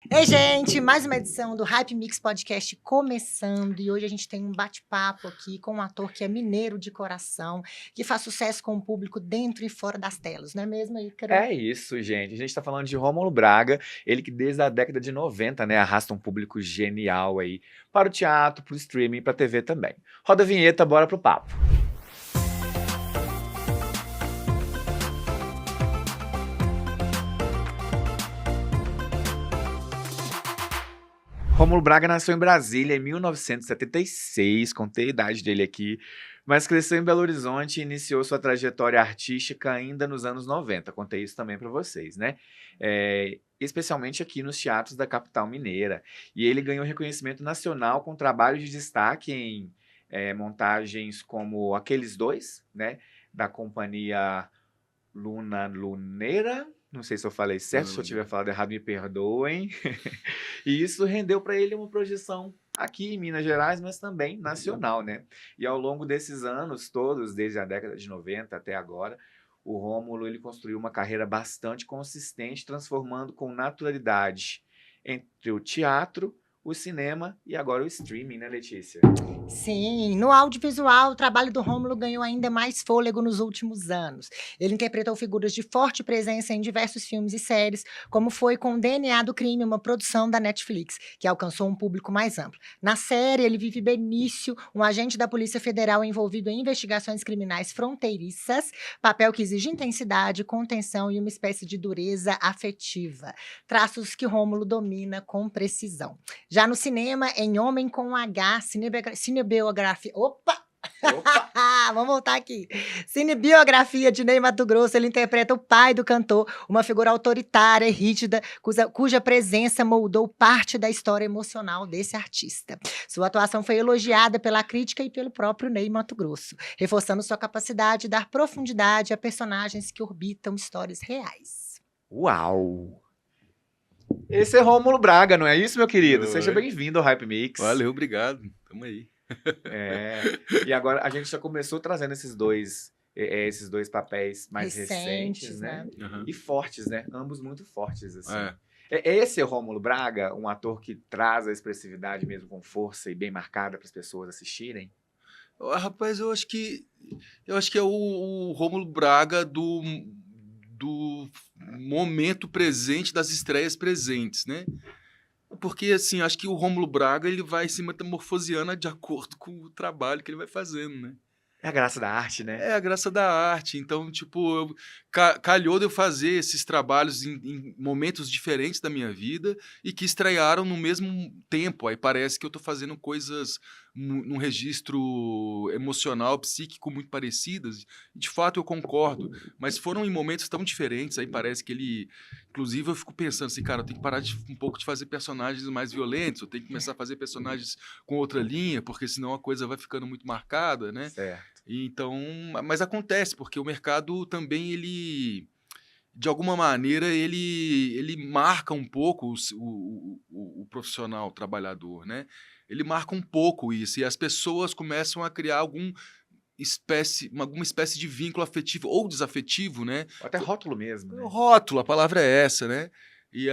Ei, gente, mais uma edição do Hype Mix Podcast começando e hoje a gente tem um bate-papo aqui com um ator que é mineiro de coração, que faz sucesso com o público dentro e fora das telas, não é mesmo, Ícaro? É isso, gente. A gente tá falando de Rômulo Braga, ele que desde a década de 90, né, arrasta um público genial aí para o teatro, para o streaming e para a TV também. Roda a vinheta, bora pro papo. Rômulo Braga nasceu em Brasília em 1976, contei a idade dele aqui, mas cresceu em Belo Horizonte e iniciou sua trajetória artística ainda nos anos 90. Contei isso também para vocês, né? Especialmente aqui nos teatros da capital mineira. E ele ganhou reconhecimento nacional com trabalhos de destaque em montagens como Aqueles Dois, né? Da companhia Luna Luneira. Não sei se eu falei certo, se eu tiver falado errado, me perdoem. E isso rendeu para ele uma projeção aqui em Minas Gerais, mas também nacional, né? E ao longo desses anos todos, desde a década de 90 até agora, o Rômulo ele construiu uma carreira bastante consistente, transformando com naturalidade entre o teatro, o cinema e agora o streaming, né, Letícia? Sim, no audiovisual, o trabalho do Rômulo ganhou ainda mais fôlego nos últimos anos. Ele interpretou figuras de forte presença em diversos filmes e séries, como foi com o DNA do Crime, uma produção da Netflix, que alcançou um público mais amplo. Na série, ele vive Benício, um agente da Polícia Federal envolvido em investigações criminais fronteiriças, papel que exige intensidade, contenção e uma espécie de dureza afetiva, traços que Rômulo domina com precisão. Já no cinema, em Homem com H, cinebiografia. Opa! Opa! Vamos voltar aqui. Cinebiografia de Ney Matogrosso, ele interpreta o pai do cantor, uma figura autoritária e rígida, cuja presença moldou parte da história emocional desse artista. Sua atuação foi elogiada pela crítica e pelo próprio Ney Matogrosso, reforçando sua capacidade de dar profundidade a personagens que orbitam histórias reais. Uau! Esse é Rômulo Braga, não é isso, meu querido? Seja Oi. bem-vindo ao Hype Mix. Valeu, obrigado. Tamo aí. E agora a gente já começou trazendo esses dois papéis mais recentes, né? Uhum. E fortes, né? Ambos muito fortes, assim. É. Esse é o Rômulo Braga, um ator que traz a expressividade mesmo com força e bem marcada para as pessoas assistirem? Rapaz, eu acho que é o Rômulo Braga do momento presente, das estreias presentes, né? Porque, assim, acho que o Rômulo Braga ele vai se metamorfoseando de acordo com o trabalho que ele vai fazendo, né? É a graça da arte, né? É a graça da arte. Então, tipo, calhou de eu fazer esses trabalhos em momentos diferentes da minha vida e que estrearam no mesmo tempo. Aí parece que eu tô fazendo coisas num registro emocional, psíquico muito parecidas. De fato, eu concordo. Mas foram em momentos tão diferentes. Aí parece que ele... Inclusive, eu fico pensando assim, cara, eu tenho que parar um pouco de fazer personagens mais violentos. Eu tenho que começar a fazer personagens com outra linha, porque senão a coisa vai ficando muito marcada, né? Certo. Então, mas acontece, porque o mercado também, ele, de alguma maneira, ele marca um pouco o profissional, o trabalhador, né? Ele marca um pouco isso, e as pessoas começam a criar alguma espécie de vínculo afetivo ou desafetivo, né? Ou até rótulo mesmo, né? Rótulo, a palavra é essa, né? E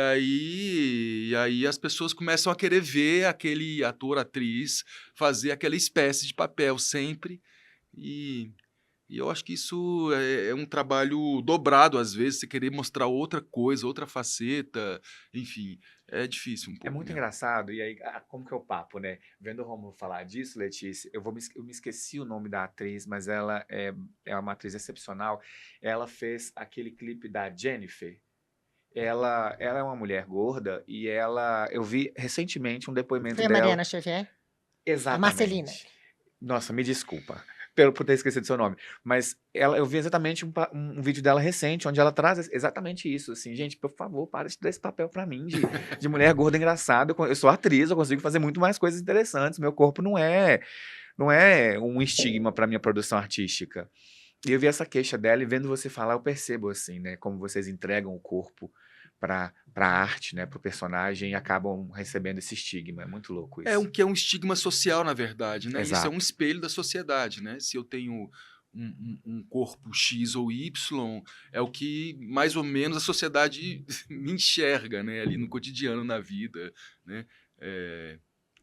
aí as pessoas começam a querer ver aquele ator, atriz, fazer aquela espécie de papel sempre. E, e eu acho que isso é um trabalho dobrado, às vezes, você querer mostrar outra coisa, outra faceta, enfim, é difícil um É pouco muito mesmo. engraçado, e aí, como que é o papo, né? Vendo o Rômulo falar disso, Letícia, eu me esqueci o nome da atriz, mas ela é uma atriz excepcional. Ela fez aquele clipe da Jennifer. Ela é uma mulher gorda e eu vi recentemente um depoimento Foi a dela. Mariana Xavier? A Marcelina. Exatamente. Nossa, me desculpa por ter esquecido seu nome. Mas eu vi exatamente um vídeo dela recente, onde ela traz exatamente isso. Assim, gente, por favor, para de dar esse papel pra mim de mulher gorda engraçada. Eu sou atriz, eu consigo fazer muito mais coisas interessantes. Meu corpo não é um estigma pra minha produção artística. E eu vi essa queixa dela e vendo você falar, eu percebo assim, né? Como vocês entregam o corpo pra arte, né? Pro personagem e acabam recebendo esse estigma. É muito louco isso. Que é um estigma social, na verdade, né? Isso é um Exato. espelho da sociedade, né? Se eu tenho um corpo X ou Y, é o que mais ou menos a sociedade me enxerga, né? Ali no cotidiano, na vida, né? É,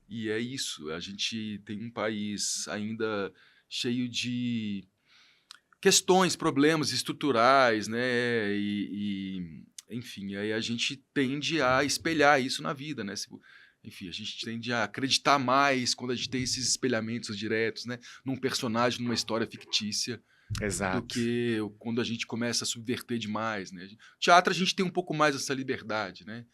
e é isso, a gente tem um país ainda cheio de questões, problemas estruturais, né? Enfim, aí a gente tende a espelhar isso na vida, né? Enfim, a gente tende a acreditar mais quando a gente tem esses espelhamentos diretos, né? Num personagem, numa história fictícia, do Exato. que quando a gente começa a subverter demais, né? Teatro a gente tem um pouco mais essa liberdade, né?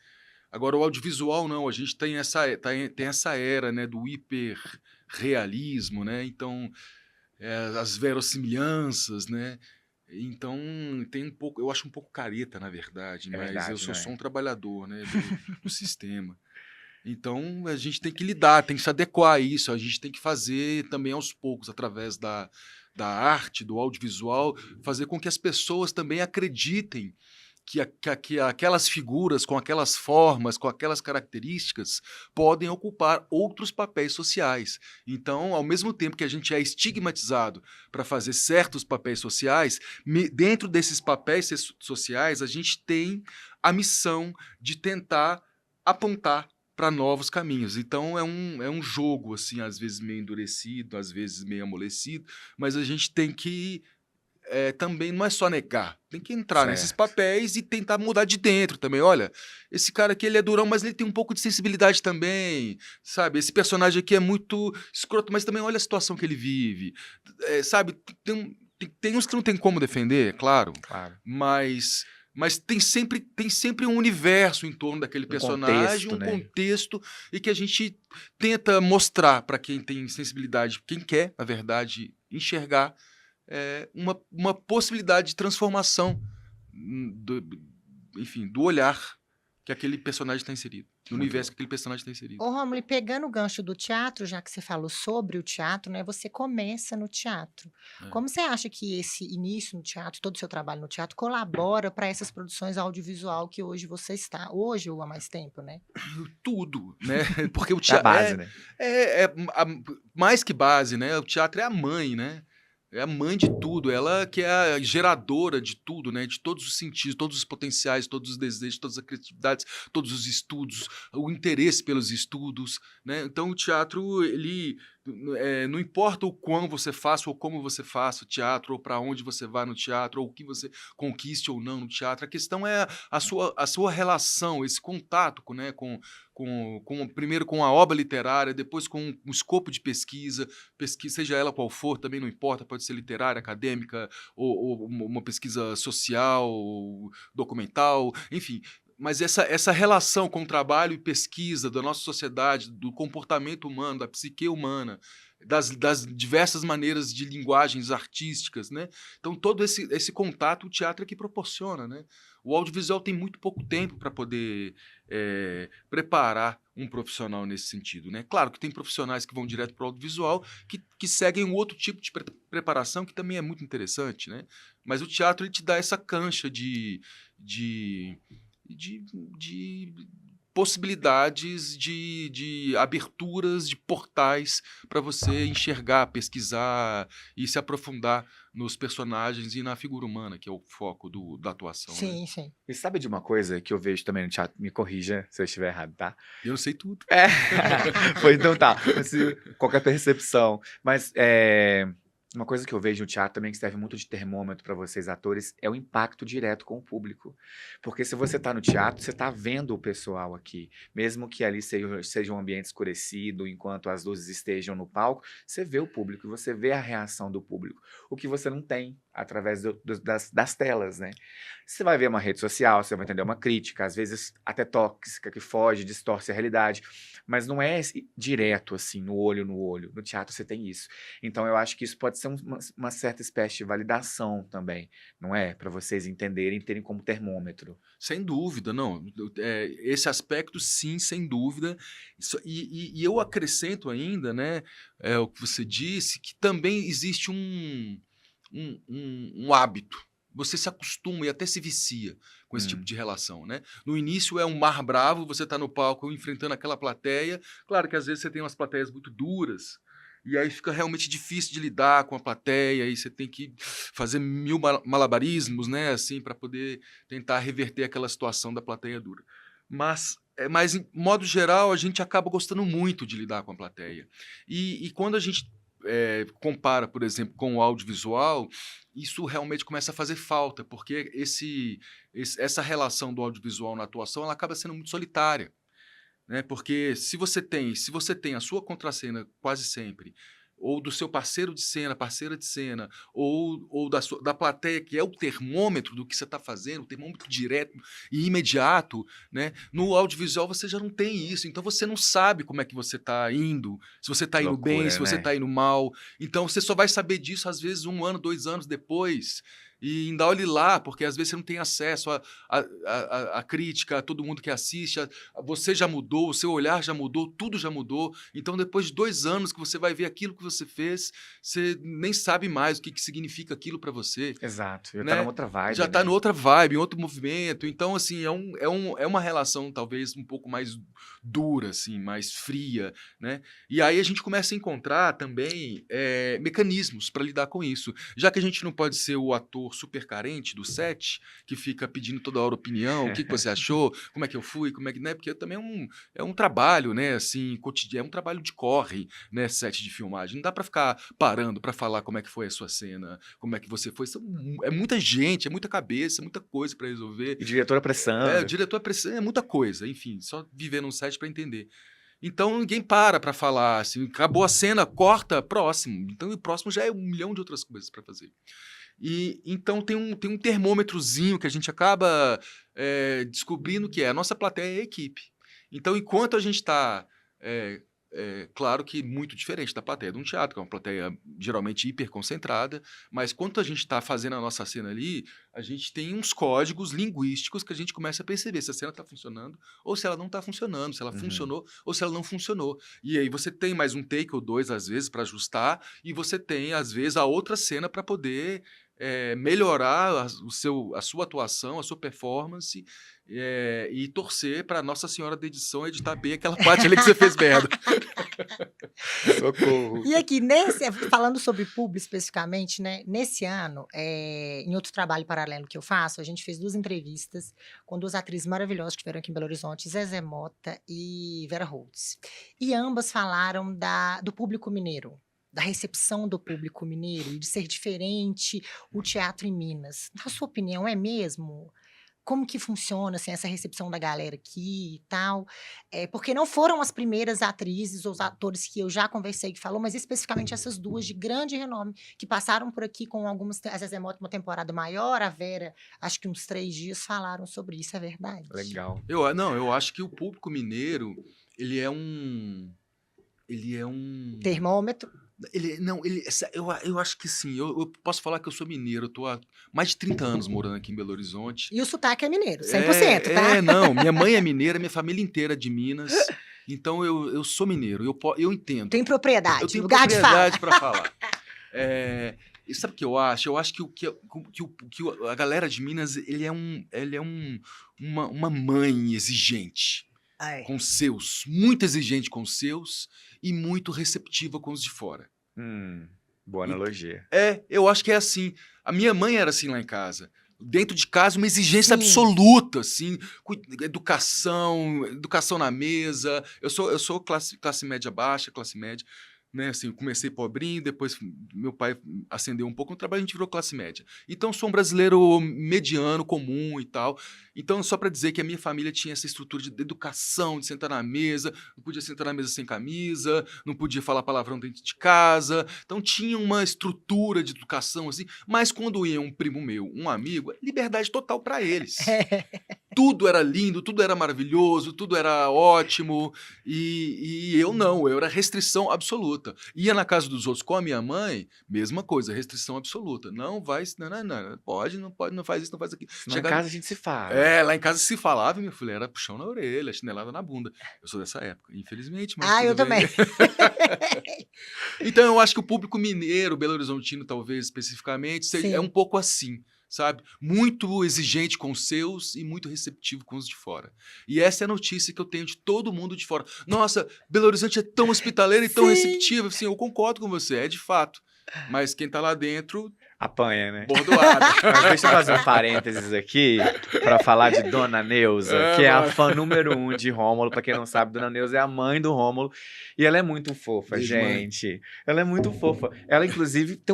Agora o audiovisual não, a gente tem essa era, né, do hiperrealismo, né? Então as verossimilhanças, né? Então tem um pouco, eu acho um pouco careta, na verdade, É mas eu verdade, sou não só é? um trabalhador, né, do sistema. Então a gente tem que lidar, tem que se adequar a isso, a gente tem que fazer também aos poucos, através da arte, do audiovisual, fazer com que as pessoas também acreditem que aquelas figuras, com aquelas formas, com aquelas características, podem ocupar outros papéis sociais. Então, ao mesmo tempo que a gente é estigmatizado para fazer certos papéis sociais, dentro desses papéis sociais, a gente tem a missão de tentar apontar para novos caminhos. Então, é um jogo, assim, às vezes meio endurecido, às vezes meio amolecido, mas a gente tem que também não é só negar, tem que entrar nesses Certo. papéis e tentar mudar de dentro também. Olha, esse cara aqui ele é durão, mas ele tem um pouco de sensibilidade também, sabe? Esse personagem aqui é muito escroto, mas também olha a situação que ele vive, sabe? Tem uns que não tem como defender, é claro, Claro. mas tem sempre um universo em torno daquele Um personagem, contexto, um né? contexto, e que a gente tenta mostrar para quem tem sensibilidade, quem quer, na verdade, enxergar uma possibilidade de transformação enfim, do olhar que aquele personagem está inserido, do Muito universo que louco. aquele personagem está inserido. Ô Rômulo, e pegando o gancho do teatro, já que você falou sobre o teatro, né, você começa no teatro. É. Como você acha que esse início no teatro, todo o seu trabalho no teatro, colabora para essas produções audiovisual que hoje você está? Hoje ou há mais tempo, né? Tudo, né? Porque o É a teatro base, né? mais que base, né? O teatro é a mãe, né? É a mãe de tudo, ela que é a geradora de tudo, né? De todos os sentidos, todos os potenciais, todos os desejos, todas as criatividades, todos os estudos, o interesse pelos estudos, né? Então o teatro, ele não importa o quão você faça ou como você faça o teatro, ou para onde você vá no teatro, ou o que você conquiste ou não no teatro, a questão é a sua relação, esse contato né, primeiro com a obra literária, depois com um escopo de pesquisa, seja ela qual for, também não importa, pode ser literária, acadêmica, ou uma pesquisa social, documental, enfim. Mas essa relação com o trabalho e pesquisa da nossa sociedade, do comportamento humano, da psique humana, das diversas maneiras de linguagens artísticas, né? Então, todo esse contato o teatro é que proporciona, né? O audiovisual tem muito pouco tempo para poder preparar um profissional nesse sentido, né? Claro que tem profissionais que vão direto para o audiovisual que seguem um outro tipo de preparação que também é muito interessante, né? Mas o teatro ele te dá essa cancha de possibilidades de aberturas de portais para você enxergar, pesquisar e se aprofundar nos personagens e na figura humana, que é o foco da atuação, né? Sim, sim. E sabe de uma coisa que eu vejo também no teatro? Me corrija se eu estiver errado, tá? Eu sei tudo. É. Foi, então tá. Qualquer percepção. Mas uma coisa que eu vejo no teatro também que serve muito de termômetro para vocês, atores, é o impacto direto com o público. Porque se você tá no teatro, você tá vendo o pessoal aqui. Mesmo que ali seja um ambiente escurecido, enquanto as luzes estejam no palco, você vê o público, você vê a reação do público. O que você não tem através das telas, né? Você vai ver uma rede social, você vai entender uma crítica, às vezes até tóxica, que foge, distorce a realidade. Mas não é direto, assim, no olho no olho. No teatro você tem isso. Então eu acho que isso pode ser uma certa espécie de validação também, não é? Para vocês entenderem, terem como termômetro. Sem dúvida, não. Esse aspecto, sim, sem dúvida. E eu acrescento ainda, né, o que você disse, que também existe um hábito. Você se acostuma e até se vicia com esse tipo Hum, de relação, né? No início é um mar bravo, você está no palco enfrentando aquela plateia. Claro que às vezes você tem umas plateias muito duras, E aí fica realmente difícil de lidar com a plateia, aí você tem que fazer mil malabarismos, né, assim, para poder tentar reverter aquela situação da plateia dura. Mas, em modo geral, a gente acaba gostando muito de lidar com a plateia. E quando a gente compara, por exemplo, com o audiovisual, isso realmente começa a fazer falta, porque essa relação do audiovisual na atuação, ela acaba sendo muito solitária, né? Porque se você tem a sua contracena quase sempre, ou do seu parceiro de cena, parceira de cena, ou da plateia, que é o termômetro do que você está fazendo, o termômetro direto e imediato, né? No audiovisual você já não tem isso, então você não sabe como é que você está indo, se você está Que indo bem, se loucura, você né? está indo mal. Então você só vai saber disso, às vezes, 1 ano, 2 anos depois. E ainda olhe lá, porque às vezes você não tem acesso à crítica, a todo mundo que assiste. Você já mudou, o seu olhar já mudou, tudo já mudou. Então, depois de 2 anos que você vai ver aquilo que você fez, você nem sabe mais o que significa aquilo para você, Exato. Já tá numa né? outra Já vibe, está em né? outra vibe, em outro movimento. Então, assim, é uma relação talvez um pouco mais dura, assim, mais fria, né? E aí a gente começa a encontrar também mecanismos para lidar com isso. Já que a gente não pode ser o ator super carente do set, que fica pedindo toda hora opinião, o que você achou, como é que eu fui, como é que... Né? Porque também é um trabalho, né, assim, cotidiano, é um trabalho de corre, né, set de filmagem. Não dá para ficar parando para falar como é que foi a sua cena, como é que você foi. É muita gente, é muita cabeça, é muita coisa para resolver. E diretora O pressando. diretor é muita coisa, enfim, só viver num set para entender. Então ninguém para falar, assim, acabou a cena, corta, próximo. Então o próximo já é 1 milhão de outras coisas para fazer. E então tem um termômetrozinho que a gente acaba descobrindo que a nossa plateia é a equipe. Então, enquanto a gente está, claro que muito diferente da plateia de um teatro, que é uma plateia geralmente hiperconcentrada, mas quando a gente está fazendo a nossa cena ali, a gente tem uns códigos linguísticos que a gente começa a perceber se a cena está funcionando ou se ela não está funcionando, se ela Uhum. funcionou ou se ela não funcionou. E aí você tem mais um take ou dois, às vezes, para ajustar, e você tem, às vezes, a outra cena para poder melhorar a sua atuação, a sua performance, e torcer para Nossa Senhora da Edição editar bem aquela parte ali que você fez merda. Socorro. E aqui, falando sobre publi especificamente, né? Nesse ano, em outro trabalho paralelo que eu faço, a gente fez 2 entrevistas com 2 atrizes maravilhosas que estiveram aqui em Belo Horizonte, Zezé Mota e Vera Holtz. E ambas falaram do público mineiro, da recepção do público mineiro e de ser diferente o teatro em Minas. Na sua opinião, é mesmo? Como que funciona, assim, essa recepção da galera aqui e tal? Porque não foram as primeiras atrizes ou os atores que eu já conversei que falou, mas especificamente essas 2 de grande renome, que passaram por aqui com algumas, a Zezé Mota uma temporada maior, a Vera, acho que uns 3 dias falaram sobre isso, é verdade? Legal. Não, eu acho que o público mineiro, ele é um... Ele é um... Termômetro? Não, eu acho que sim. Eu posso falar que eu sou mineiro. Eu tô há mais de 30 anos morando aqui em Belo Horizonte. E o sotaque é mineiro, 100%, tá? Não. Minha mãe é mineira, minha família inteira é de Minas. Então eu sou mineiro. Eu entendo. Tem Eu propriedade, tenho lugar de fala. propriedade para falar. E sabe o que eu acho? Eu acho que a galera de Minas, ele é uma mãe exigente Ai. com os seus, muito exigente com os seus e muito receptiva com os de fora. Boa analogia. Eu acho que é assim. A minha mãe era assim lá em casa. Dentro de casa, uma exigência Sim. absoluta, assim, educação na mesa. Eu sou classe média baixa, classe média, né? Assim, eu comecei pobrinho, depois meu pai ascendeu um pouco no trabalho, a gente virou classe média. Então, sou um brasileiro mediano, comum e tal. Então, só para dizer que a minha família tinha essa estrutura de educação, de sentar na mesa, não podia sentar na mesa sem camisa, não podia falar palavrão dentro de casa. Então, tinha uma estrutura de educação, assim, mas quando ia um primo meu, um amigo, liberdade total para eles. Tudo era lindo, tudo era maravilhoso, tudo era ótimo, e eu não, eu era restrição absoluta. Ia na casa dos outros com a minha mãe, mesma coisa, restrição absoluta. Não vai, não pode, não faz isso, não faz aquilo. Lá em casa a gente se fala. Lá em casa se falava, minha filha, era puxão na orelha, chinelada na bunda. Eu sou dessa época, infelizmente, mas Eu tudo bem. também. Então eu acho que o público mineiro, Belo Horizontino talvez especificamente, é Sim. um pouco assim. sabe? Muito exigente com os seus e muito receptivo com os de fora. E essa é a notícia que eu tenho de todo mundo de fora. Nossa, Belo Horizonte é tão hospitaleiro e tão Sim. receptivo. Assim, eu concordo com você, é de fato. Mas quem tá lá dentro, Apanha, né? bordoada. Mas deixa eu fazer um parênteses aqui pra falar de Dona Neuza, que é a mano. fã número 1 de Rômulo. Pra quem não sabe, Dona Neuza é a mãe do Rômulo. E ela é muito fofa, Beijo, mãe. gente. Ela é muito fofa. Ela, inclusive, tem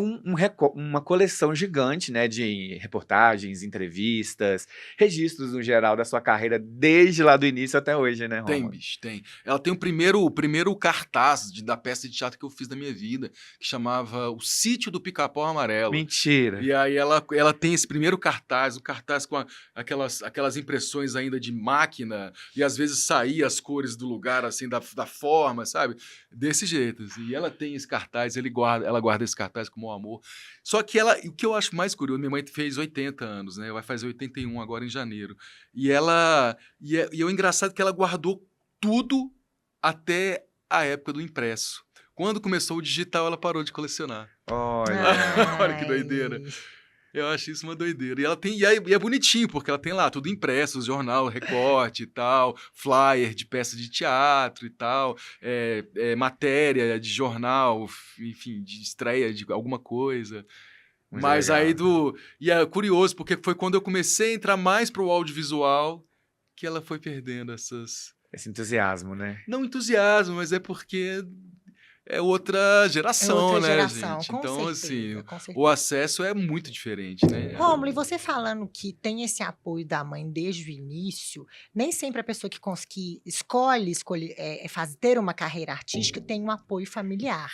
uma coleção gigante, né? De reportagens, entrevistas, registros no geral da sua carreira, desde lá do início até hoje, né, Tem, Rômulo? bicho, tem. Ela tem o primeiro cartaz da peça de teatro que eu fiz na minha vida, que chamava O Sítio do Pica-Pau Amarelo. Mentira. E aí ela tem esse primeiro cartaz, o cartaz com aquelas impressões ainda de máquina, e às vezes saía as cores do lugar, assim, da forma, sabe? Desse jeito, assim. E ela tem esse cartaz, ela guarda esse cartaz com o maior amor. Só que o que eu acho mais curioso, minha mãe fez 80 anos, né? Vai fazer 81 agora em janeiro. E o engraçado é que ela guardou tudo até a época do impresso. Quando começou o digital, ela parou de colecionar. Olha. Olha que doideira. Eu acho isso uma doideira. E ela tem, e é bonitinho, porque ela tem lá tudo impresso, jornal, recorte e tal, flyer de peça de teatro e tal, matéria de jornal, enfim, de estreia de alguma coisa. Muito Mas legal. E é curioso, porque foi quando eu comecei a entrar mais pro audiovisual que ela foi perdendo Esse entusiasmo, né? não entusiasmo, mas é porque é outra É geração, outra né, geração, gente? com Então, assim, certeza, com o certeza. acesso é muito diferente, né? Rômulo, e você falando que tem esse apoio da mãe desde o início, nem sempre a pessoa que escolhe ter uma carreira artística tem um apoio familiar,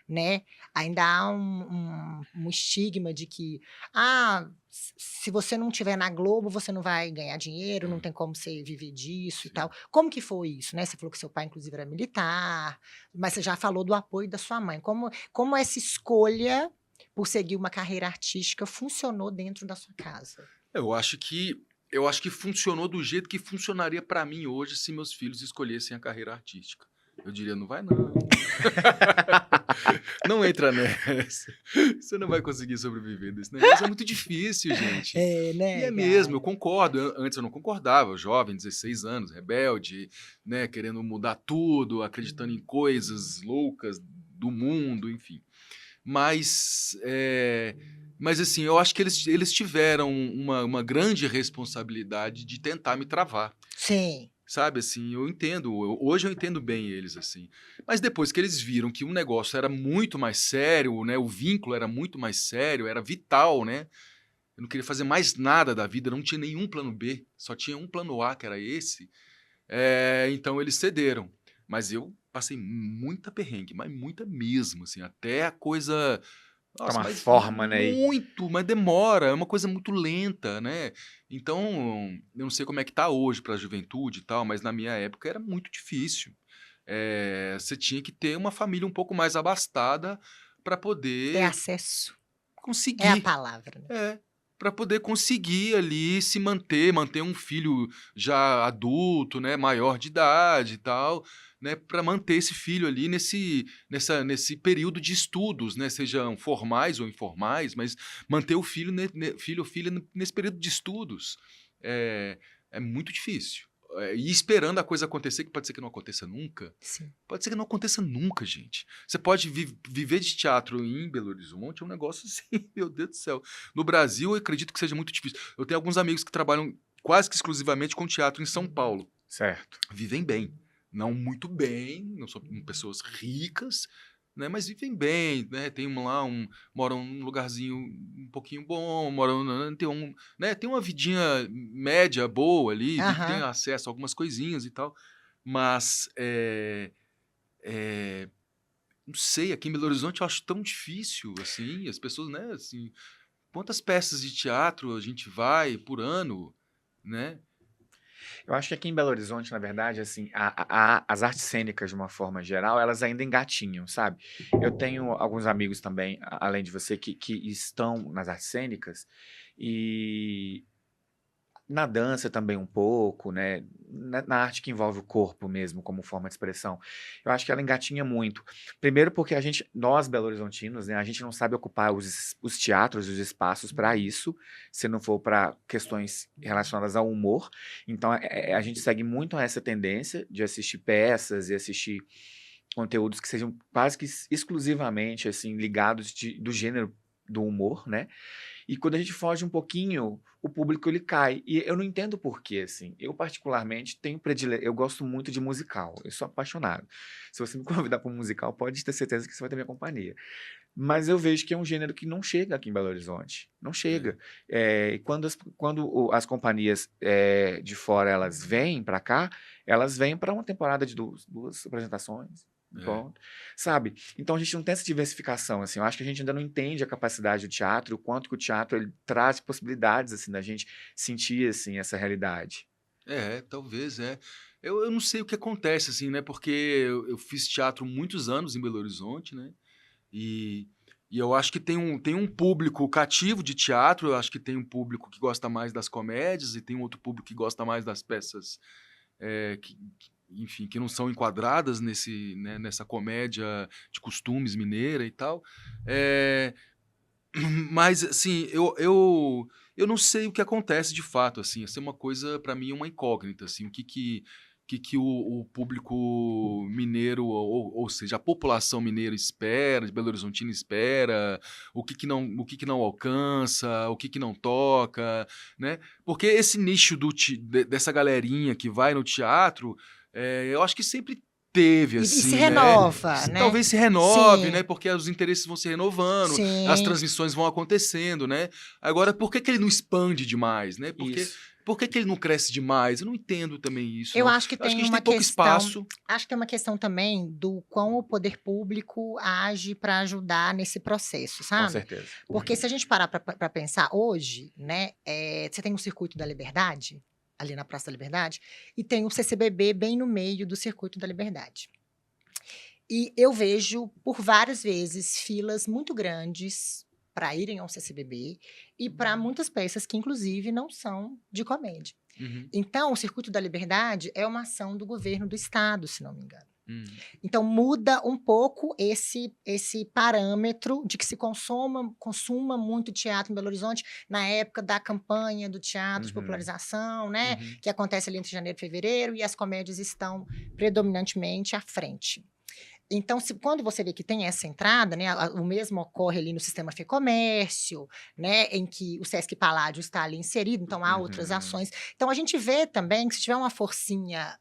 né? Ainda há um estigma de que, se você não estiver na Globo, você não vai ganhar dinheiro, não tem como você viver disso e Sim. tal. Como que foi isso, né? Você falou que seu pai, inclusive, era militar, mas você já falou do apoio da sua mãe. Como essa escolha por seguir uma carreira artística funcionou dentro da sua casa? Eu acho que funcionou do jeito que funcionaria pra mim hoje se meus filhos escolhessem a carreira artística. Eu diria, não vai não. Não entra nessa. Você não vai conseguir sobreviver desse negócio. É muito difícil, gente. É, E né, é mesmo, eu cara? concordo. Antes eu não concordava, jovem, 16 anos, rebelde, né, querendo mudar tudo, acreditando em coisas loucas do mundo, enfim. Mas assim, eu acho que eles tiveram uma grande responsabilidade de tentar me travar. Sim. Sabe, assim, eu entendo, hoje eu entendo bem eles, assim. Mas depois que eles viram que o negócio era muito mais sério, né, o vínculo era muito mais sério, era vital, né? Eu não queria fazer mais nada da vida, não tinha nenhum plano B, só tinha um plano A, que era esse. Então eles cederam. Mas eu passei muita perrengue, mas muita mesmo, assim, até a coisa. Nossa, Toma mas forma, né? muito, mas demora, é uma coisa muito lenta, né? Então, eu não sei como é que tá hoje para a juventude e tal, mas na minha época era muito difícil. Você tinha que ter uma família um pouco mais abastada para Ter poder acesso é a conseguir. palavra, né? Para poder conseguir ali se manter um filho já adulto, né, maior de idade e tal, né, para manter esse filho ali nesse período de estudos, né, sejam formais ou informais, mas manter o filho, filho ou filha nesse período de estudos é muito difícil. E esperando a coisa acontecer, que pode ser que não aconteça nunca. Sim. Pode ser que não aconteça nunca, gente. Você pode viver de teatro em Belo Horizonte, é um negócio assim, meu Deus do céu. No Brasil, eu acredito que seja muito difícil. Eu tenho alguns amigos que trabalham quase que exclusivamente com teatro em São Paulo. Certo. Vivem bem. Não muito bem, não são pessoas ricas, né, mas vivem bem, né? Moram num lugarzinho um pouquinho bom, tem uma vidinha média boa ali, tem Aham. acesso a algumas coisinhas e tal. Mas não sei, aqui em Belo Horizonte eu acho tão difícil, assim, as pessoas, né, assim, quantas peças de teatro a gente vai por ano, né? Eu acho que aqui em Belo Horizonte, na verdade, assim, as artes cênicas, de uma forma geral, elas ainda engatinham, sabe? Eu tenho alguns amigos também, além de você, que estão nas artes cênicas, e na dança também um pouco, né? Na arte que envolve o corpo mesmo, como forma de expressão. Eu acho que ela engatinha muito. Primeiro porque nós belo-horizontinos, né, a gente não sabe ocupar os teatros, os espaços para isso, se não for para questões relacionadas ao humor. Então, a gente segue muito essa tendência de assistir peças e assistir conteúdos que sejam quase que exclusivamente assim ligados do gênero do humor, né? E quando a gente foge um pouquinho, o público ele cai. E eu não entendo por quê, assim. Eu particularmente eu gosto muito de musical. Eu sou apaixonado. Se você me convidar para um musical, pode ter certeza que você vai ter minha companhia. Mas eu vejo que é um gênero que não chega aqui em Belo Horizonte. Não chega. E quando as companhias de fora elas vêm para cá, elas vêm para uma temporada de duas apresentações. Pronto. Sabe? Então a gente não tem essa diversificação, assim. Eu acho que a gente ainda não entende a capacidade do teatro, o quanto que o teatro ele traz possibilidades, assim, da gente sentir, assim, essa realidade. Talvez, Eu não sei o que acontece, assim, né? Porque eu fiz teatro muitos anos em Belo Horizonte, né? E, e eu acho que tem um público cativo de teatro, eu acho que tem um público que gosta mais das comédias e tem um outro público que gosta mais das peças enfim, que não são enquadradas nessa comédia de costumes mineira e tal. Mas, assim, eu não sei o que acontece de fato, assim. Essa é uma coisa, para mim, uma incógnita, assim. O que o público mineiro, ou seja, a população mineira espera, de Belo Horizontino espera, o que não alcança, o que não toca, né? Porque esse nicho dessa galerinha que vai no teatro, eu acho que sempre teve, E se assim, né? renova, né? Talvez se renove, Sim, né? Porque os interesses vão se renovando, as sim. transmissões vão acontecendo, né? Agora, por que ele não expande demais, né? Isso. Por que ele não cresce demais? Eu não entendo também isso, Eu não. acho que Eu acho que tem a gente uma tem pouco questão, espaço. acho que tem uma questão também do quão o poder público age para ajudar nesse processo, Com sabe? certeza. Porque se a gente parar para pensar hoje, né, você tem o Circuito da Liberdade, ali na Praça da Liberdade, e tem o CCBB bem no meio do Circuito da Liberdade. E eu vejo, por várias vezes, filas muito grandes para irem ao CCBB e para muitas peças que, inclusive, não são de comédia. Uhum. Então, o Circuito da Liberdade é uma ação do governo do estado, se não me engano. Uhum. Então, muda um pouco esse parâmetro de que se consuma muito teatro em Belo Horizonte na época da campanha do teatro de popularização, né? Uhum. Que acontece ali entre janeiro e fevereiro, e as comédias estão predominantemente à frente. Então, quando você vê que tem essa entrada, né, o mesmo ocorre ali no Sistema Fê-Comércio, né, em que o Sesc Paládio está ali inserido, então há outras ações. Então, a gente vê também que se tiver uma forcinha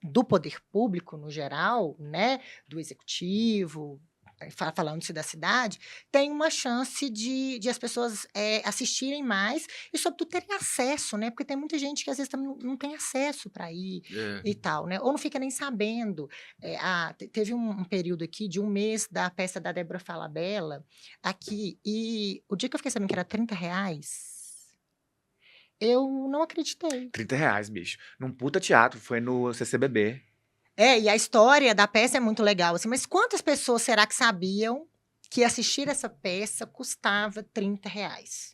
do poder público no geral, né, do executivo, falando-se da cidade, tem uma chance de as pessoas assistirem mais e, sobretudo, terem acesso, né? Porque tem muita gente que às vezes também não tem acesso para ir e tal, né? Ou não fica nem sabendo. Teve um período aqui de um mês da peça da Débora Falabella aqui, e o dia que eu fiquei sabendo que era R$30, eu não acreditei. R$30, bicho. Num puta teatro, foi no CCBB. E a história da peça é muito legal, assim, mas quantas pessoas será que sabiam que assistir essa peça custava R$30?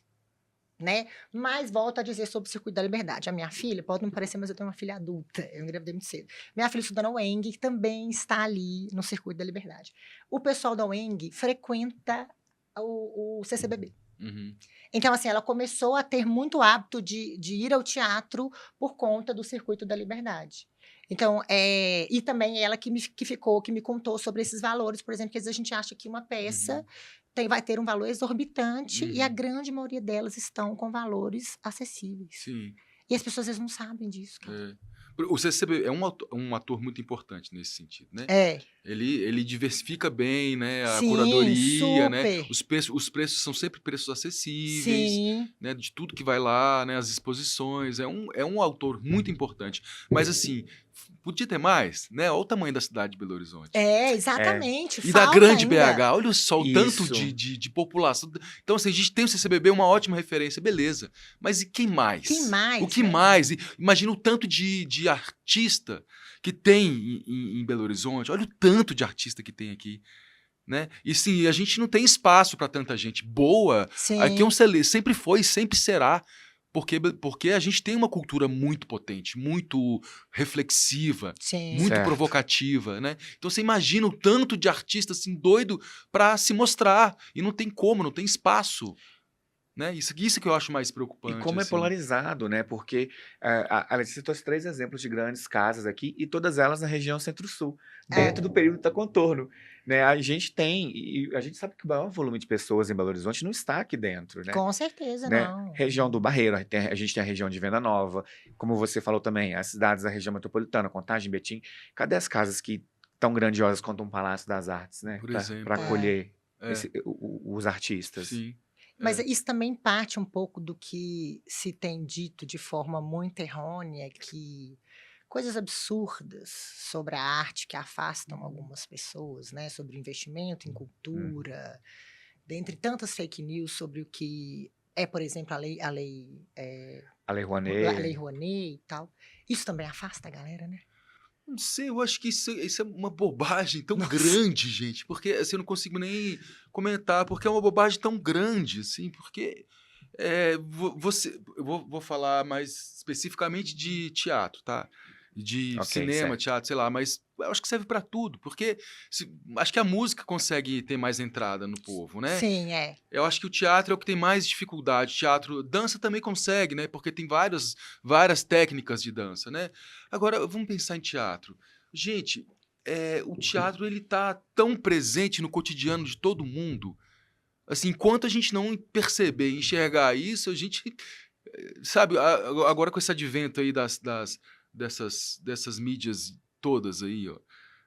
Né? Mas volto a dizer sobre o Circuito da Liberdade. A minha filha, pode não parecer, mas eu tenho uma filha adulta, eu engravidei muito cedo. Minha filha estuda na UENG, que também está ali no Circuito da Liberdade. O pessoal da UENG frequenta o CCBB. Uhum. Então, assim, ela começou a ter muito hábito de ir ao teatro por conta do Circuito da Liberdade. Então, e também ela que me contou sobre esses valores, por exemplo, que às vezes a gente acha que uma peça vai ter um valor exorbitante e a grande maioria delas estão com valores acessíveis. Sim. E as pessoas às vezes não sabem disso, cara. O CCB é um ator muito importante nesse sentido, né? Ele diversifica bem, né, a Sim, curadoria, né? super. Os preços são sempre preços acessíveis, Sim. né? De tudo que vai lá, né? As exposições. É um autor muito importante. Mas, assim, podia ter mais, né? Olha o tamanho da cidade de Belo Horizonte. Exatamente. E da grande ainda. BH, olha só o tanto Isso. de população. Então, assim, a gente tem o CCBB, uma ótima referência, beleza. Mas e quem mais? Quem mais, O que né? mais? Imagina o tanto de artista que tem em Belo Horizonte. Olha o tanto de artista que tem aqui. Né? E sim, a gente não tem espaço para tanta gente boa. Sim. Aqui é sempre foi e sempre será Porque a gente tem uma cultura muito potente, muito reflexiva, Sim. muito Certo. provocativa, né? Então você imagina o tanto de artista assim doido para se mostrar e não tem como, não tem espaço, né? Isso que eu acho mais E preocupante, como é assim. polarizado, né? Porque a gente citou 3 exemplos de grandes casas aqui e todas elas na região Centro-Sul, É. dentro do período da contorno, né? A gente tem e a gente sabe que o maior volume de pessoas em Belo Horizonte não está aqui dentro, né? Com certeza Né? não. Região do Barreiro, a gente tem a região de Venda Nova, como você falou também, as cidades da região metropolitana, Contagem, Betim. Cadê as casas que tão grandiosas quanto um Palácio das Artes, né? Por Para exemplo, É. acolher os artistas. sim. Mas É. isso também parte um pouco do que se tem dito de forma muito errônea, que coisas absurdas sobre a arte que afastam algumas pessoas, né? Sobre investimento em Hum. cultura, dentre tantas fake news sobre o que é, por exemplo, A Lei a Rouanet. Lei Rouanet e tal. Isso também afasta a galera, né? Não sei, eu acho que isso é uma bobagem tão Nossa. grande, gente, porque assim, eu não consigo nem comentar, porque é uma bobagem tão grande, assim, porque eu vou falar mais especificamente de teatro, tá? De Ok, cinema, certo. teatro, sei lá, mas eu acho que serve para tudo, porque acho que a música consegue ter mais entrada no povo, né? Sim, é. Eu acho que o teatro é o que tem mais dificuldade. Teatro, dança também consegue, né? Porque tem várias técnicas de dança, né? Agora, vamos pensar em teatro. Gente, o teatro ele tá tão presente no cotidiano de todo mundo. Assim, enquanto a gente não perceber e enxergar isso, a gente, sabe, agora com esse advento aí dessas mídias todas aí, ó,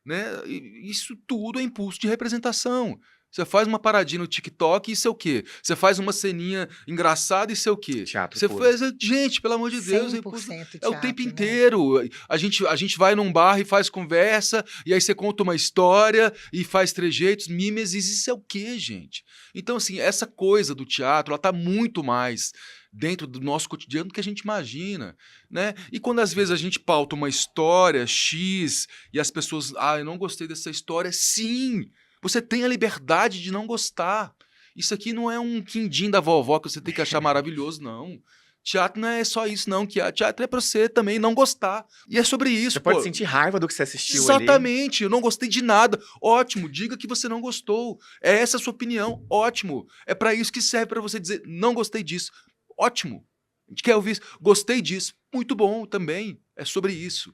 né? Isso tudo é impulso de representação. Você faz uma paradinha no TikTok e isso é o quê? Você faz uma ceninha engraçada e isso é o quê? Teatro Você puro. faz. Gente, pelo amor de Deus, 100% é o tempo teatro, né? inteiro. A gente vai num bar e faz conversa, e aí você conta uma história e faz trejeitos, mimesis, isso é o quê, gente? Então, assim, essa coisa do teatro, ela tá muito mais dentro do nosso cotidiano do que a gente imagina, né? E quando às vezes a gente pauta uma história X e as pessoas, eu não gostei dessa história, sim, você tem a liberdade de não gostar. Isso aqui não é um quindim da vovó que você tem que achar maravilhoso, não. Teatro não é só isso, não. Que teatro é pra você também não gostar. E é sobre isso, Você pô. pode sentir raiva do que você assistiu ali. Exatamente, eu não gostei de nada. Ótimo, diga que você não gostou. É essa a sua opinião. Ótimo. É pra isso que serve pra você dizer, não gostei disso. Ótimo. A gente quer ouvir isso. Gostei disso. Muito bom também. É sobre isso.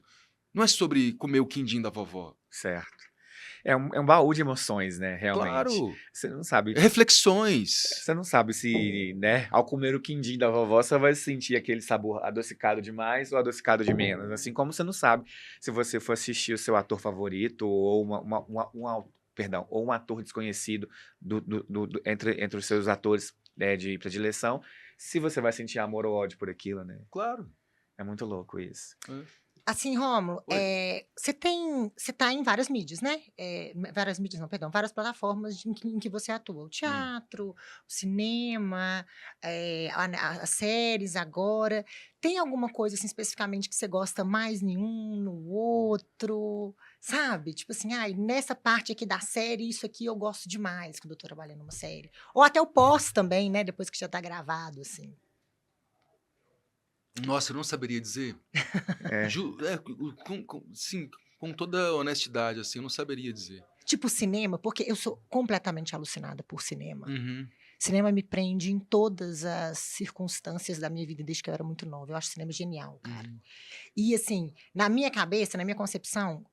Não é sobre comer o quindim da vovó. Certo. É um baú de emoções, né, realmente. Claro. Você não sabe Reflexões. você não sabe se, né, ao comer o quindim da vovó, você vai sentir aquele sabor adocicado demais ou adocicado de menos. Assim como você não sabe se você for assistir o seu ator favorito ou ou um ator desconhecido entre os seus atores, né, de predileção, se você vai sentir amor ou ódio por aquilo, né? Claro. É muito louco isso. Assim, Rômulo, Oi. você tá em várias mídias, né? Várias mídias não, perdão, várias plataformas em que você atua. O Hum. teatro, o cinema, as séries agora. Tem alguma coisa, assim, especificamente que você gosta mais em um, no outro? Sabe? Tipo assim, nessa parte aqui da série, isso aqui eu gosto demais quando eu tô trabalhando numa série. Ou até o pós também, né? Depois que já tá gravado, assim. Nossa, eu não saberia dizer. É. Sim, com toda honestidade, assim, eu não saberia dizer. Tipo cinema, porque eu sou completamente alucinada por cinema. Uhum. Cinema me prende em todas as circunstâncias da minha vida desde que eu era muito nova. Eu acho cinema genial, cara. Uhum. E assim, na minha cabeça, na minha concepção,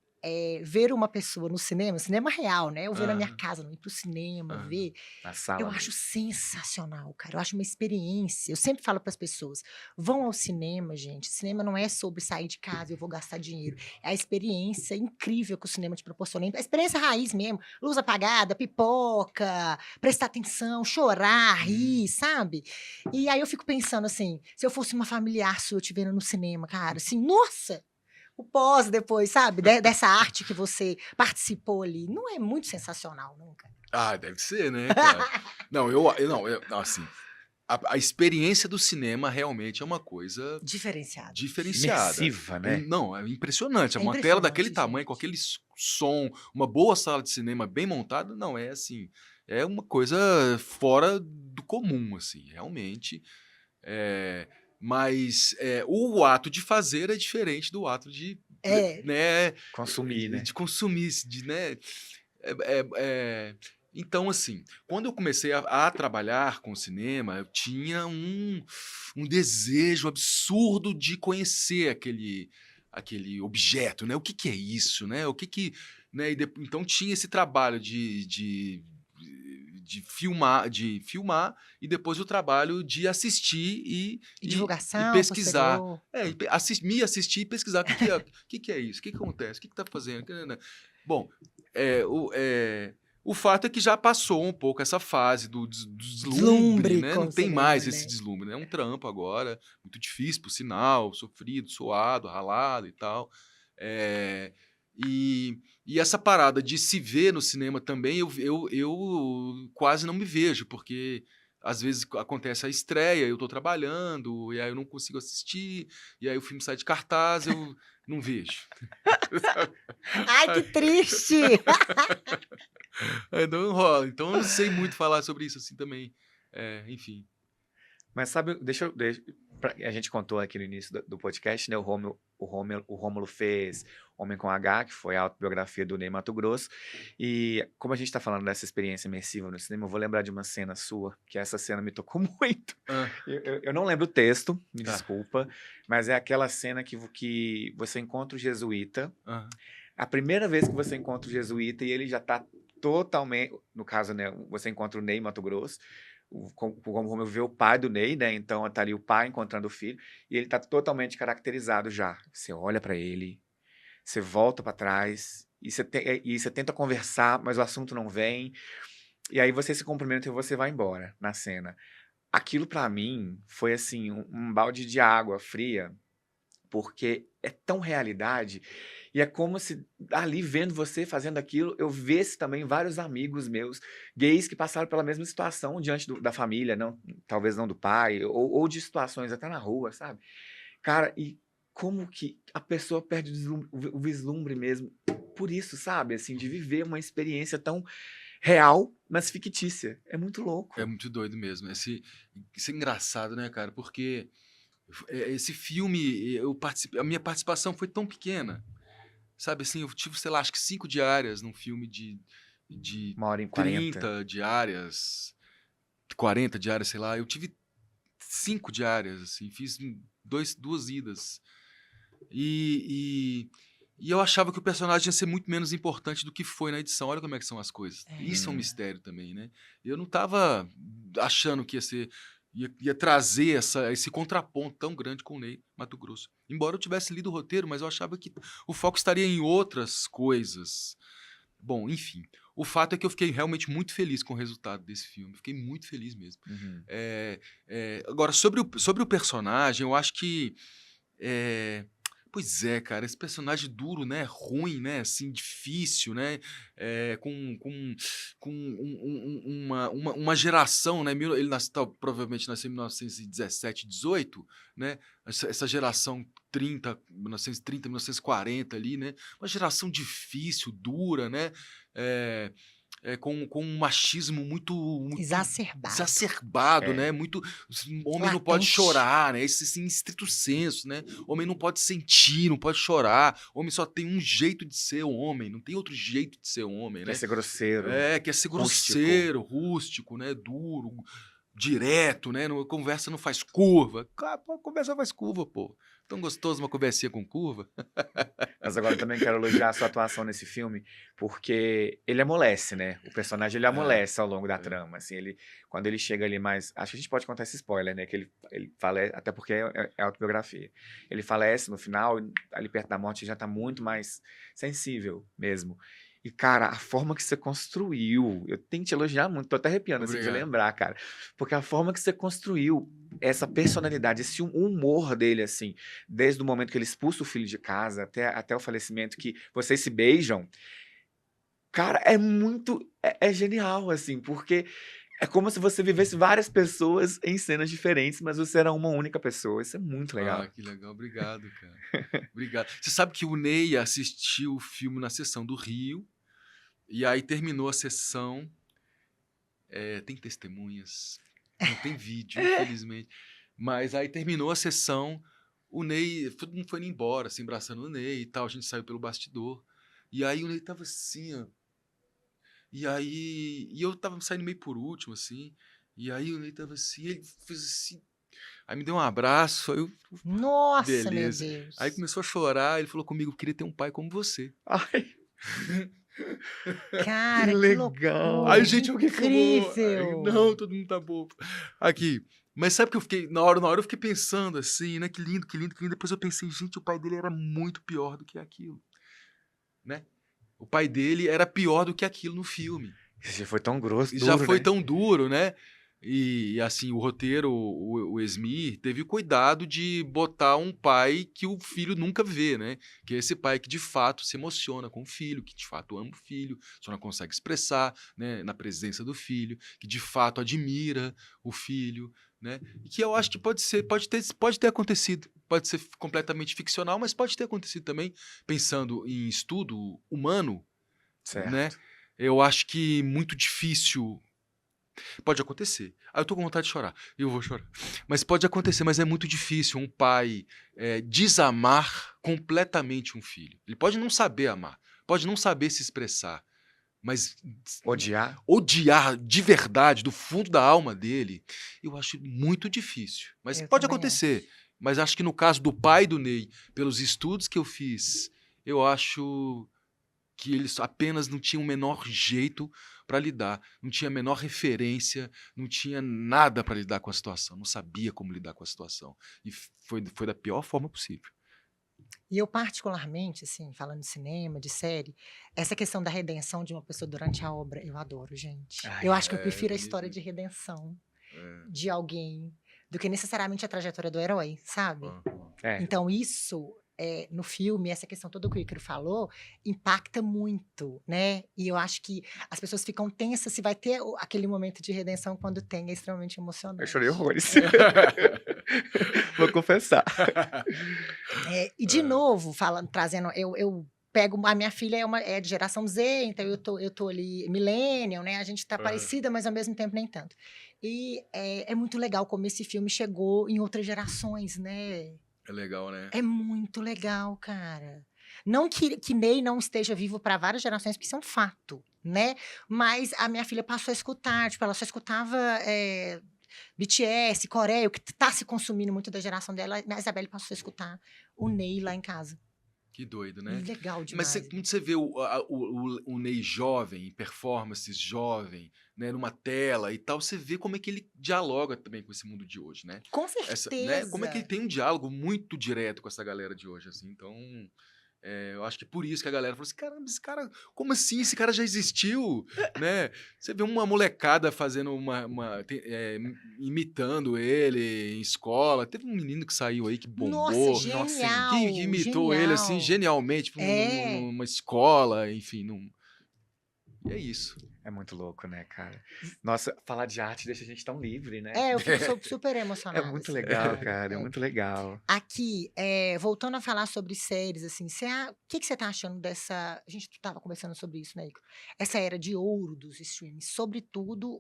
ver uma pessoa no cinema real, né? Eu ver na minha Aham. casa, não ir pro cinema, Aham. ver. Na sala Eu mesmo. acho sensacional, cara. Eu acho uma experiência. Eu sempre falo para as pessoas: vão ao cinema, gente. Cinema não é sobre sair de casa e eu vou gastar dinheiro. É a experiência incrível que o cinema te proporciona. A experiência raiz mesmo. Luz apagada, pipoca, prestar atenção, chorar, rir, sabe? E aí eu fico pensando assim: se eu fosse uma familiar sua te vendo no cinema, cara, assim, nossa! O pós depois, sabe? Dessa arte que você participou ali. Não é muito sensacional, não, cara? Deve ser, né, cara? Não, assim, a experiência do cinema realmente é uma coisa Diferenciado. diferenciada. Imersiva, né? Não, é impressionante. É Uma tela daquele impressionante, tamanho, com gente. aquele som, uma boa sala de cinema bem montada, não, é assim, é uma coisa fora do comum, assim, realmente. É, Mas o ato de fazer é diferente do ato de, É. né, Consumir, né? de consumir, né? É- é- é- Então, assim, quando eu comecei a trabalhar com cinema, eu tinha um desejo absurdo de conhecer aquele objeto, né? O que é isso, né? Né? Então tinha esse trabalho de filmar e depois o trabalho de assistir E e divulgação pesquisar. posterior. Me assistir e pesquisar o que é isso, o que acontece, o que está fazendo. Bom, o fato é que já passou um pouco essa fase do deslumbre, Deslumbre né? com Não o tem cinema, mais esse né? deslumbre, né? É um trampo agora, muito difícil, por sinal, sofrido, suado, ralado e tal. É, e, e essa parada de se ver no cinema também, eu quase não me vejo, porque às vezes acontece a estreia, eu estou trabalhando, e aí eu não consigo assistir, e aí o filme sai de cartaz, eu não vejo. Ai, que triste! Aí não rola. Então eu não sei muito falar sobre isso assim também. Enfim. Mas sabe, a gente contou aqui no início do podcast, né? O Rômulo fez Homem com H, que foi a autobiografia do Ney Matogrosso. E como a gente tá falando dessa experiência imersiva no cinema, eu vou lembrar de uma cena sua, que essa cena me tocou muito. Ah, Eu não lembro o texto, me tá. desculpa, mas é aquela cena que você encontra o jesuíta. Ah, A primeira vez que você encontra o jesuíta e ele já tá totalmente. No caso, né? Você encontra o Ney Matogrosso. Como vê o pai do Ney, né? Então tá ali o pai encontrando o filho e ele tá totalmente caracterizado já. Você olha pra ele, você volta pra trás e você tenta conversar, mas o assunto não vem. E aí você se cumprimenta e você vai embora na cena. Aquilo pra mim foi assim um balde de água fria, porque é tão realidade. E é como se ali vendo você fazendo aquilo, eu visse também vários amigos meus, gays, que passaram pela mesma situação diante da família, não, talvez não do pai, ou de situações até na rua, sabe? Cara, e como que a pessoa perde o vislumbre mesmo por isso, sabe? Assim, de viver uma experiência tão real, mas fictícia. É muito é louco. muito doido mesmo. Isso é engraçado, né, cara? Porque esse filme, a minha participação foi tão pequena. Sabe assim, eu tive, sei lá, acho que 5 diárias num filme de 1h40. 30 diárias, 40 diárias, sei lá. Eu tive 5 diárias, assim, fiz duas idas. E, e eu achava que o personagem ia ser muito menos importante do que foi na edição. Olha como é que são as coisas. Isso é um Hum. mistério também, né? Eu não estava achando que ia trazer esse contraponto tão grande com o Ney Matogrosso. Embora eu tivesse lido o roteiro, mas eu achava que o foco estaria em outras coisas. Bom, enfim. O fato é que eu fiquei realmente muito feliz com o resultado desse filme. Fiquei muito feliz mesmo. Uhum. Agora, sobre o personagem, eu acho que. é, Pois é, cara, esse personagem duro, né? Ruim, né? Assim, difícil, né? Com uma geração, né? Ele provavelmente nasceu em 1917, 18, né? Essa geração 1930, 1940 ali, né? Uma geração difícil, dura, né? É, com um machismo muito Exacerbado. exacerbado, né? É. Muito. Homem não pode Latente. chorar, né? Esse assim, estrito senso, né? Homem não pode sentir, não pode chorar. Homem só tem um jeito de ser homem, não tem outro jeito de ser homem, Quer né? ser grosseiro, Quer ser rústico. grosseiro, rústico, né? Duro, direto, né? Conversa não faz curva. Claro, pô, conversa faz curva, pô. Tão gostoso uma conversinha com curva. Mas agora eu também quero elogiar a sua atuação nesse filme, porque ele amolece, né? O personagem ele É, amolece ao longo da é. trama, assim, quando ele chega ali mais, acho que a gente pode contar esse spoiler, né? Que ele falece, até porque é autobiografia. Ele falece no final, ali perto da morte, já tá muito mais sensível mesmo. E, cara, a forma que você construiu, eu tenho que te elogiar muito, tô até arrepiando, assim, de Obrigado. lembrar, cara. Porque a forma que você construiu essa personalidade, esse humor dele, assim, desde o momento que ele expulsa o filho de casa até o falecimento, que vocês se beijam, cara, é muito. É genial, assim, porque é como se você vivesse várias pessoas em cenas diferentes, mas você era uma única pessoa. Isso é muito Ah, legal. que legal. Obrigado, cara. Obrigado. Você sabe que o Ney assistiu o filme na sessão do Rio, e aí terminou a sessão. Tem testemunhas, não tem vídeo, infelizmente. Mas aí terminou a sessão, o Ney, todo mundo foi indo embora, assim, abraçando o Ney e tal, a gente saiu pelo bastidor. E aí o Ney tava assim, ó. E eu tava saindo meio por último, assim. E aí o Ney tava assim, ele fez assim. Aí me deu um abraço, aí eu, Nossa, meu beleza. Aí Deus. começou a chorar, ele falou comigo, eu queria ter um pai como você. Ai, que Cara, que Aí, loucura, legal. que gente, alguém falou, aí, não, incrível. todo mundo tá bobo. Aqui. Mas sabe que eu fiquei, na hora eu fiquei pensando assim, né? Que lindo, que lindo, que lindo. Depois eu pensei, gente, o pai dele era muito pior do que aquilo, né? O pai dele era pior do que aquilo no filme. Você foi tão grosso, E já duro, foi né? tão duro, né? E, assim, o roteiro, o Esmir, teve o cuidado de botar um pai que o filho nunca vê, né? Que é esse pai que de fato se emociona com o filho, que de fato ama o filho, só não consegue expressar, né, na presença do filho, que de fato admira o filho, né? E que eu acho que pode ter acontecido, pode ser completamente ficcional, mas pode ter acontecido também, pensando em estudo humano, né? Certo. Eu acho que muito difícil. Pode acontecer. Ah, eu tô com vontade de chorar. E eu vou chorar. Mas pode acontecer, mas é muito difícil um pai desamar completamente um filho. Ele pode não saber amar, pode não saber se expressar, mas Odiar? odiar de verdade, do fundo da alma dele, eu acho muito difícil. Mas Eu pode também acontecer. acho. Mas acho que no caso do pai do Ney, pelos estudos que eu fiz, eu acho que eles apenas não tinham o menor jeito para lidar, não tinha a menor referência, não tinha nada para lidar com a situação, não sabia como lidar com a situação. E foi da pior forma possível. E eu particularmente, assim, falando de cinema, de série, essa questão da redenção de uma pessoa durante a obra, eu adoro, gente. Ai, Eu acho que eu É prefiro a história de bonito. redenção É. de alguém do que necessariamente a trajetória do herói, sabe? Aham. é. Então isso, no filme, essa questão toda que o Ícaro falou, impacta muito, né? E eu acho que as pessoas ficam tensas se vai ter aquele momento de redenção quando tem, é extremamente Eu chorei emocionante. horrores. Vou confessar. E de novo, falando, trazendo, eu pego a minha filha é de geração Z, então eu tô ali millennial, né? A gente tá Aham. parecida, mas ao mesmo tempo nem tanto. E é muito legal como esse filme chegou em outras gerações, né? É legal, né? É muito legal, cara. Não que Ney não esteja vivo para várias gerações, porque isso é um fato, né? Mas a minha filha passou a escutar, tipo, ela só escutava BTS, Coreia, o que tá se consumindo muito da geração dela. A Isabelle passou a escutar o Ney lá em casa. Que doido, né? Legal Mas demais. quando você vê o Ney jovem, em performances jovem, né, numa tela e tal, você vê como é que ele dialoga também com esse mundo de hoje, né? Com Né? Como é que ele certeza. tem um diálogo muito direto com essa galera de hoje, assim. Então, eu acho que por isso que a galera falou assim: caramba, esse cara, como assim? Esse cara já existiu, né? Você vê uma molecada fazendo imitando ele em escola. Teve um menino que saiu aí que Nossa, bombou, Nossa, sim. que genial, imitou ele assim genial. genialmente tipo, É. numa escola, enfim. E é isso. É muito louco, né, cara? Nossa, falar de arte deixa a gente tão livre, né? Eu fico super É emocionada, muito assim, legal, sabe? cara. É muito legal. Aqui, voltando a falar sobre séries, assim, o que você tá achando dessa. A gente estava conversando sobre isso, né, Ico? Essa era de ouro dos streams, sobretudo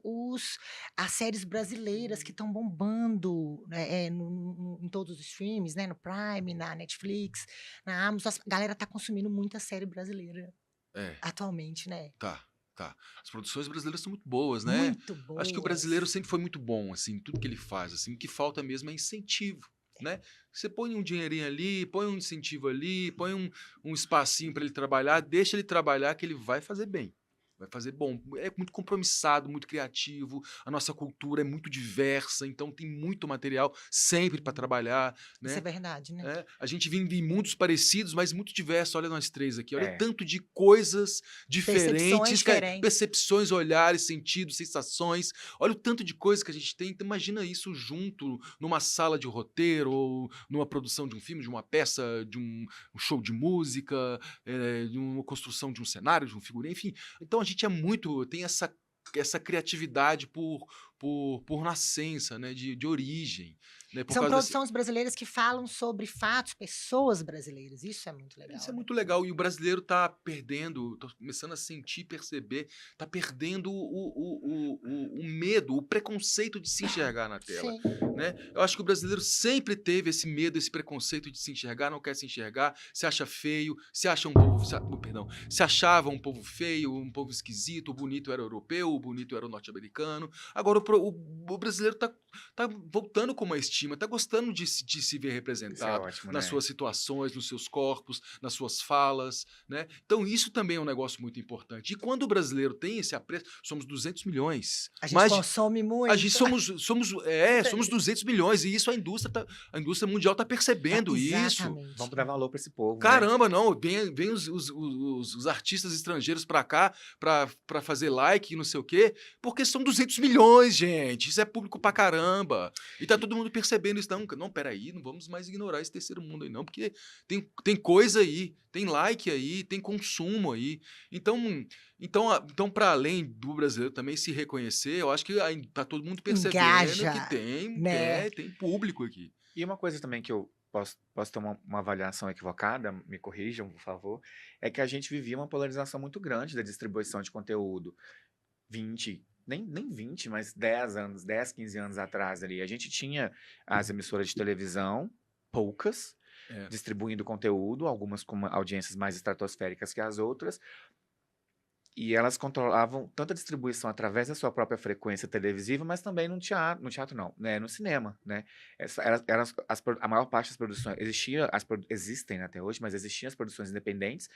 as séries brasileiras que estão bombando, né, em todos os streams, né? No Prime, na Netflix, na Amazon. A galera tá consumindo muita série brasileira É, atualmente, né? tá. As produções brasileiras são muito boas, né? Muito Acho que o boas. brasileiro sempre foi muito bom, assim, em tudo que ele faz, assim. O que falta mesmo é incentivo, né? Você põe um dinheirinho ali, põe um incentivo ali, põe um espacinho para ele trabalhar, deixa ele trabalhar que ele vai fazer bem. Vai fazer bom. É muito compromissado, muito criativo. A nossa cultura é muito diversa, então tem muito material sempre para trabalhar, Isso é né? verdade, né? A gente vive em mundos parecidos, mas muito diversos. Olha nós três aqui. Olha o É. tanto de coisas Percepções diferentes, diferentes. percepções, olhares, sentidos, sensações. Olha o tanto de coisa que a gente tem. Então, imagina isso junto numa sala de roteiro, ou numa produção de um filme, de uma peça, de um show de música, de uma construção de um cenário, de um figurino, enfim. Então a gente tem essa criatividade por nascença, né, de origem. né? Por São causa desse... produções brasileiras que falam sobre fatos, pessoas brasileiras. Isso é muito legal, Isso é né? muito legal. E o brasileiro tá perdendo, tô começando a sentir, perceber, tá perdendo o medo, o preconceito de se enxergar na tela, Sim. né? Eu acho que o brasileiro sempre teve esse medo, esse preconceito de se enxergar, não quer se enxergar, se acha feio, se acha um povo, perdão, se achava um povo feio, um povo esquisito, o bonito era europeu, o bonito era o norte-americano. Agora o brasileiro tá voltando com uma estima, tá gostando de se ver Isso é representado ótimo, nas né? suas situações, nos seus corpos, nas suas falas, né? Então isso também é um negócio muito importante. E quando o brasileiro tem esse apreço, somos 200 milhões. A gente Mais de, consome a gente muito. somos 200 milhões e isso a indústria mundial está percebendo isso. Exatamente. Vamos dar valor para esse povo, né? Caramba, não, vem os artistas estrangeiros pra cá pra fazer like e não sei o quê, porque são 200 milhões, gente. Isso é público pra caramba. E tá todo mundo percebendo isso. Não, peraí, não vamos mais ignorar esse terceiro mundo aí, não, porque tem coisa aí, tem like aí, tem consumo aí. Então para além do brasileiro também se reconhecer, eu acho que tá todo mundo percebendo Engaja, que né? tem público aqui. E uma coisa também que eu posso ter uma avaliação equivocada, me corrijam, por favor, é que a gente vivia uma polarização muito grande da distribuição de conteúdo 20, nem 20, mas 10 anos, 10, 15 anos atrás ali. A gente tinha as emissoras de televisão, poucas, É. distribuindo conteúdo, algumas com audiências mais estratosféricas que as outras, e elas controlavam tanto a distribuição através da sua própria frequência televisiva, mas também no teatro não, né, no cinema, né? A maior parte das produções, existem, né, até hoje, mas existiam as produções independentes,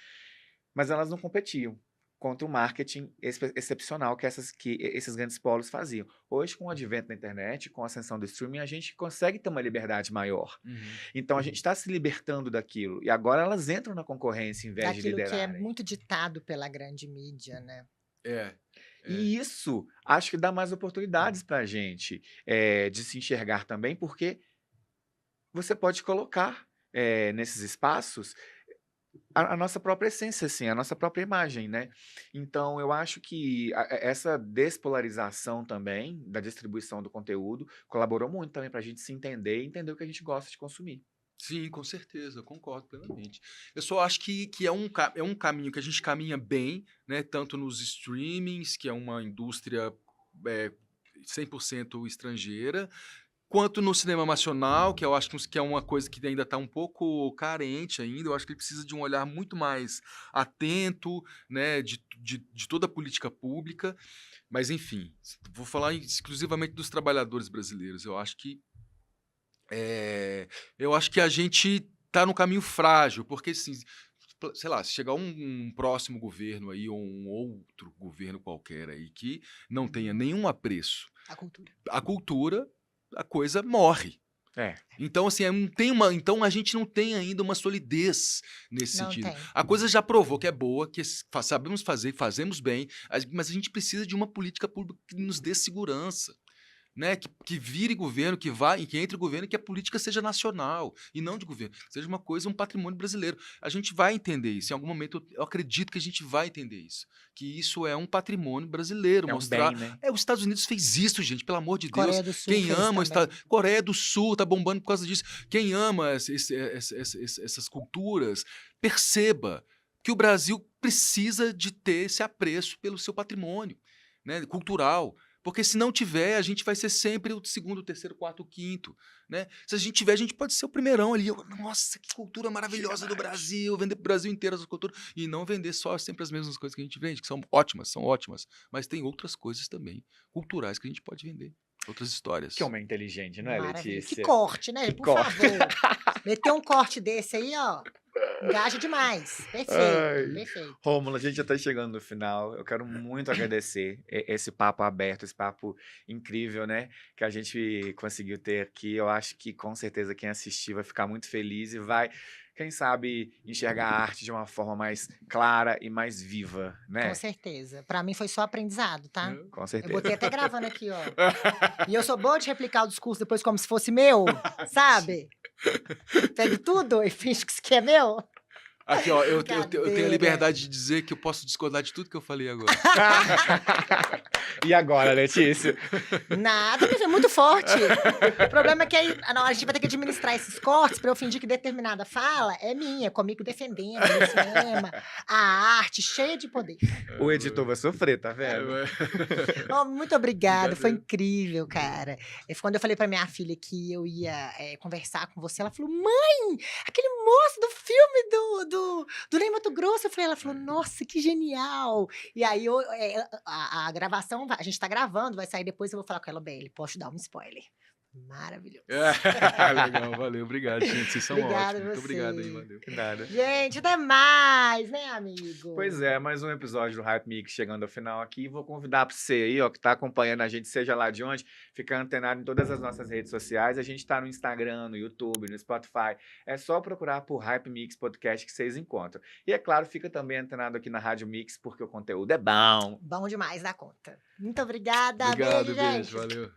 mas elas não competiam contra o marketing excepcional que esses grandes polos faziam. Hoje, com o advento da internet, com a ascensão do streaming, a gente consegue ter uma liberdade maior. Então, a gente está se libertando daquilo. E agora elas entram na concorrência em vez de Daquilo que é liderarem. muito ditado pela grande mídia, né? E isso, acho que dá mais oportunidades para a gente de se enxergar também, porque você pode colocar nesses espaços a nossa própria essência, assim, a nossa própria imagem, né? Então, eu acho que essa despolarização também da distribuição do conteúdo colaborou muito também para a gente se entender e entender o que a gente gosta de consumir. Sim, com certeza, eu concordo plenamente. Eu só acho que é um caminho que a gente caminha bem, né? Tanto nos streamings, que é uma indústria 100% estrangeira, quanto no cinema nacional, que eu acho que é uma coisa que ainda está um pouco carente ainda. Eu acho que ele precisa de um olhar muito mais atento, né, de toda a política pública. Mas, enfim, vou falar exclusivamente dos trabalhadores brasileiros. Eu acho que a gente está no caminho frágil, porque, assim, sei lá, se chegar um próximo governo aí, ou um outro governo qualquer aí, que não tenha nenhum apreço à cultura, a coisa morre. Então, assim, então a gente não tem ainda uma solidez nesse Não sentido. tem. A coisa já provou que é boa, que sabemos fazer, fazemos bem, mas a gente precisa de uma política pública que nos dê segurança. Né, que vire governo, que entre governo, que a política seja nacional e não de governo, seja uma coisa, um patrimônio brasileiro. A gente vai entender isso. Em algum momento, eu acredito que a gente vai entender isso. Que isso é um patrimônio brasileiro. Mostrar. Um bem, né? Os Estados Unidos fez isso, gente, pelo amor de Coreia Deus. do Sul Quem fez ama também. Coreia do Sul tá bombando por causa disso. Quem ama essas culturas, perceba que o Brasil precisa de ter esse apreço pelo seu patrimônio, né, cultural. Porque se não tiver, a gente vai ser sempre o segundo, terceiro, quarto, quinto, né? Se a gente tiver, a gente pode ser o primeirão ali. Nossa, que cultura maravilhosa do Brasil, vender pro Brasil inteiro essa cultura. E não vender só sempre as mesmas coisas que a gente vende, que são ótimas. Mas tem outras coisas também, culturais, que a gente pode vender. Outras histórias. Que homem inteligente, não é, Maravilha. Letícia? Que corte, né? Que Por corte. favor. Meter um corte desse aí, ó. Engaja demais. Ai. Perfeito. Rômulo, a gente já está chegando no final. Eu quero muito agradecer esse papo aberto, esse papo incrível, né? Que a gente conseguiu ter aqui. Eu acho que com certeza quem assistir vai ficar muito feliz e vai, quem sabe, enxergar a arte de uma forma mais clara e mais viva, né? Com certeza. Pra mim foi só aprendizado, tá? Com Eu certeza. botei até gravando aqui, ó. E eu sou boa de replicar o discurso depois como se fosse meu, sabe? Pego tudo e finge que isso aqui é meu. Aqui, ó, eu tenho a Brincadeira. liberdade de dizer que eu posso discordar de tudo que eu falei agora. E agora, Letícia? Nada, porque foi muito forte. O problema é que aí a gente vai ter que administrar esses cortes pra eu fingir que determinada fala é minha, comigo defendendo o cinema, a arte cheia de poder. O editor vai sofrer, tá vendo? Oh, muito obrigada, foi Obrigado. incrível, cara. Quando eu falei pra minha filha que eu ia conversar com você, ela falou: mãe, aquele moço do filme do Ney Matogrosso. Ela falou: nossa, que genial. E aí a gravação, a gente tá gravando, vai sair depois, eu vou falar com ela, Belle, posso te dar um spoiler. Maravilhoso. Legal, valeu, obrigado, gente. Vocês são Obrigada ótimos. a Muito obrigado aí, você. valeu. Nada. Gente, até mais, né, amigo? Pois é, mais um episódio do Hype Mix chegando ao final aqui. Vou convidar para você aí, ó, que tá acompanhando a gente, seja lá de onde, ficar antenado em todas as nossas redes sociais. A gente tá no Instagram, no YouTube, no Spotify. É só procurar por Hype Mix Podcast que vocês encontram. E é claro, fica também antenado aqui na Rádio Mix, porque o conteúdo é bom. Bom demais da conta. Muito obrigada. Obrigado, beijo, gente. beijo, valeu.